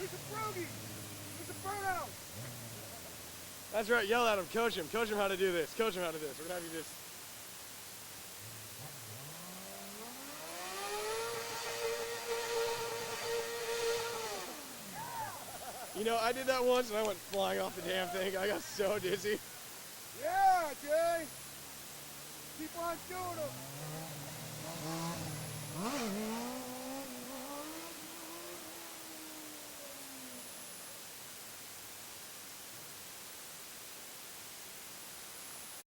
He's a froggy. He's a burnout. That's right, yell at him, coach him how to do this, coach him how to do this. We're gonna have you just. You know, I did that once and I went flying off the damn thing. I got so dizzy. Yeah, Jay. Keep on doing them.